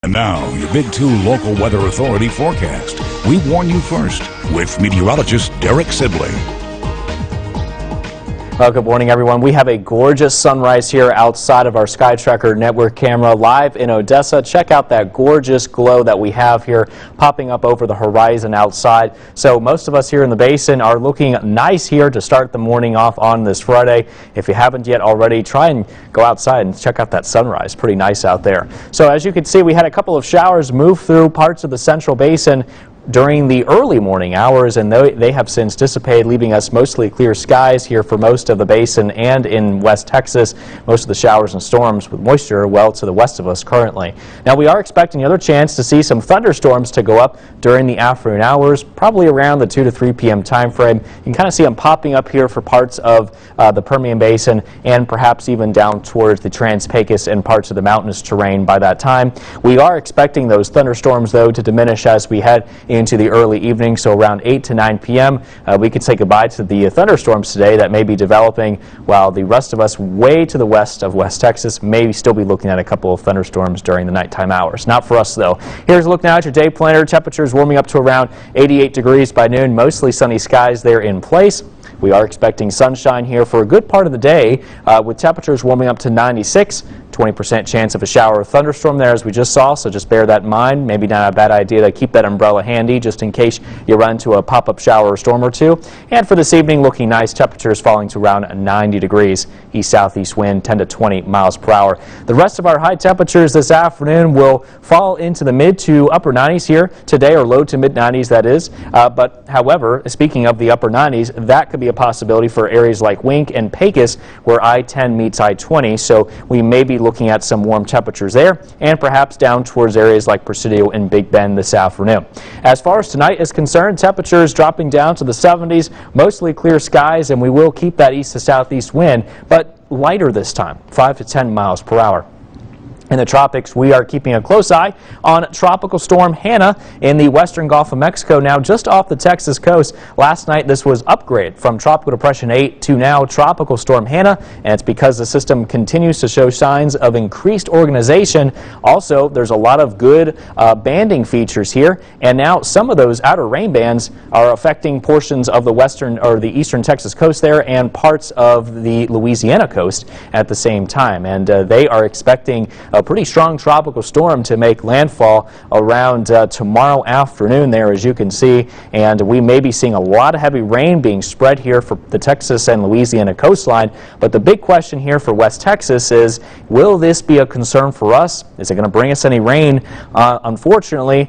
And now, your Big 2 local weather authority forecast. We warn you first with meteorologist Derek Sibley. Well, good morning, everyone. We have a gorgeous sunrise here outside of our Sky Tracker network camera live in Odessa. Check out that gorgeous glow that we have here popping up over the horizon outside. So most of us here in the basin are looking nice here to start the morning off on this Friday. If you haven't yet already, try and go outside and check out that sunrise. Pretty nice out there. So as you can see, we had a couple of showers move through parts of the central basin during the early morning hours, and they have since dissipated, leaving us mostly clear skies here for most of the basin and in West Texas. Most of the showers and storms with moisture well to the west of us currently. Now we are expecting the other chance to see some thunderstorms to go up during the afternoon hours, probably around the 2 to 3 p.m. time frame. You can kind of see them popping up here for parts of the Permian Basin and perhaps even down towards the Trans-Pecos and parts of the mountainous terrain by that time. We are expecting those thunderstorms, though, to diminish as we head into the early evening, so around 8 to 9 p.m. We could say goodbye to the thunderstorms today that may be developing, while the rest of us way to the west of West Texas may still be looking at a couple of thunderstorms during the nighttime hours. Not for us, though. Here's a look now at your day planner. Temperatures warming up to around 88 degrees by noon. Mostly sunny skies there in place. We are expecting sunshine here for a good part of the day, with temperatures warming up to 96. 20% chance of a shower or thunderstorm there, as we just saw, so just bear that in mind. Maybe not a bad idea to keep that umbrella handy just in case you run into a pop-up shower or storm or two. And for this evening, looking nice. Temperatures falling to around 90 degrees. East-southeast wind 10 to 20 miles per hour. The rest of our high temperatures this afternoon will fall into the mid to upper 90s here today, or low to mid 90s, that is. But however, speaking of the upper 90s, that could be a possibility for areas like Wink and Pecos, where I-10 meets I-20. So we may be looking at some warm temperatures there, and perhaps down towards areas like Presidio and Big Bend this afternoon. As far as tonight is concerned, temperatures dropping down to the 70s, mostly clear skies, and we will keep that east to southeast wind, but lighter this time, 5 to 10 miles per hour. In the tropics, we are keeping a close eye on Tropical Storm Hanna in the western Gulf of Mexico, now just off the Texas coast. Last night, this was upgraded from Tropical Depression 8 to now Tropical Storm Hanna, and it's because the system continues to show signs of increased organization. Also, there's a lot of good banding features here, and now some of those outer rain bands are affecting portions of the western or the eastern Texas coast there and parts of the Louisiana coast at the same time, and they are expecting a pretty strong tropical storm to make landfall around tomorrow afternoon there, as you can see, and we may be seeing a lot of heavy rain being spread here for the Texas and Louisiana coastline. But the big question here for West Texas is, will this be a concern for us? Is it going to bring us any rain? Unfortunately,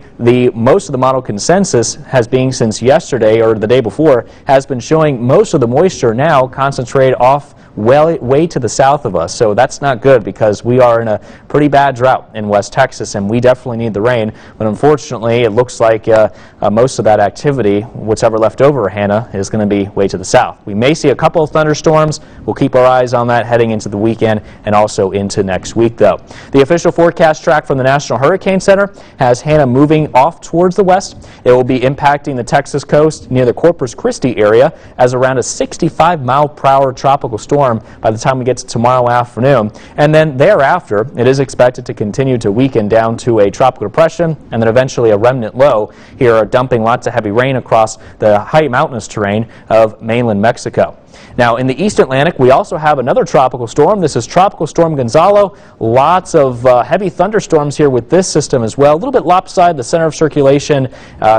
most of the model consensus has been since yesterday or the day before has been showing most of the moisture now concentrated off way to the south of us. So that's not good, because we are in a pretty bad drought in West Texas, and we definitely need the rain. But unfortunately, it looks like most of that activity, whatever left over, Hanna, is going to be way to the south. We may see a couple of thunderstorms. We'll keep our eyes on that heading into the weekend and also into next week, though. The official forecast track from the National Hurricane Center has Hanna moving off towards the west. It will be impacting the Texas coast near the Corpus Christi area as around a 65-mile-per-hour tropical storm by the time we get to tomorrow afternoon. And then thereafter, it is expected to continue to weaken down to a tropical depression and then eventually a remnant low here, dumping lots of heavy rain across the high mountainous terrain of mainland Mexico. Now, in the East Atlantic, we also have another tropical storm. This is Tropical Storm Gonzalo. Lots of heavy thunderstorms here with this system as well. A little bit lopsided, the center of circulation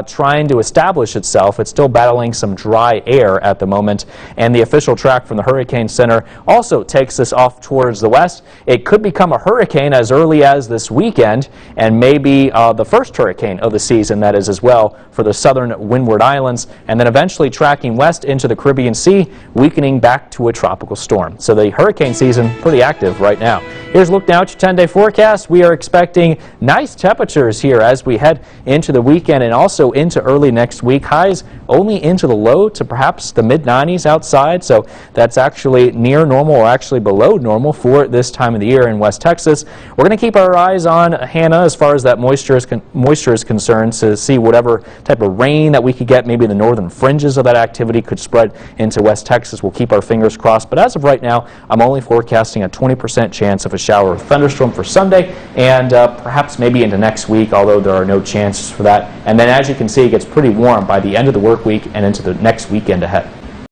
trying to establish itself. It's still battling some dry air at the moment. And the official track from the Hurricane Center also takes this off towards the west. It could become a hurricane as early as this weekend, and maybe the first hurricane of the season, that is, as well, for the southern Windward Islands, and then eventually tracking west into the Caribbean Sea, weakening back to a tropical storm. So the hurricane season pretty active right now. Here's a look now at your 10-day forecast. We are expecting nice temperatures here as we head into the weekend and also into early next week. Highs only into the low to perhaps the mid-90s outside, so that's actually near normal or actually below normal for this time of the year in West Texas. We're going to keep our eyes on Hanna as far as that moisture is concerned, to see whatever type of rain that we could get. Maybe the northern fringes of that activity could spread into West Texas places. We'll keep our fingers crossed, but as of right now, I'm only forecasting a 20% chance of a shower or thunderstorm for Sunday, and perhaps maybe into next week, although there are no chances for that. And then, as you can see, it gets pretty warm by the end of the work week and into the next weekend ahead.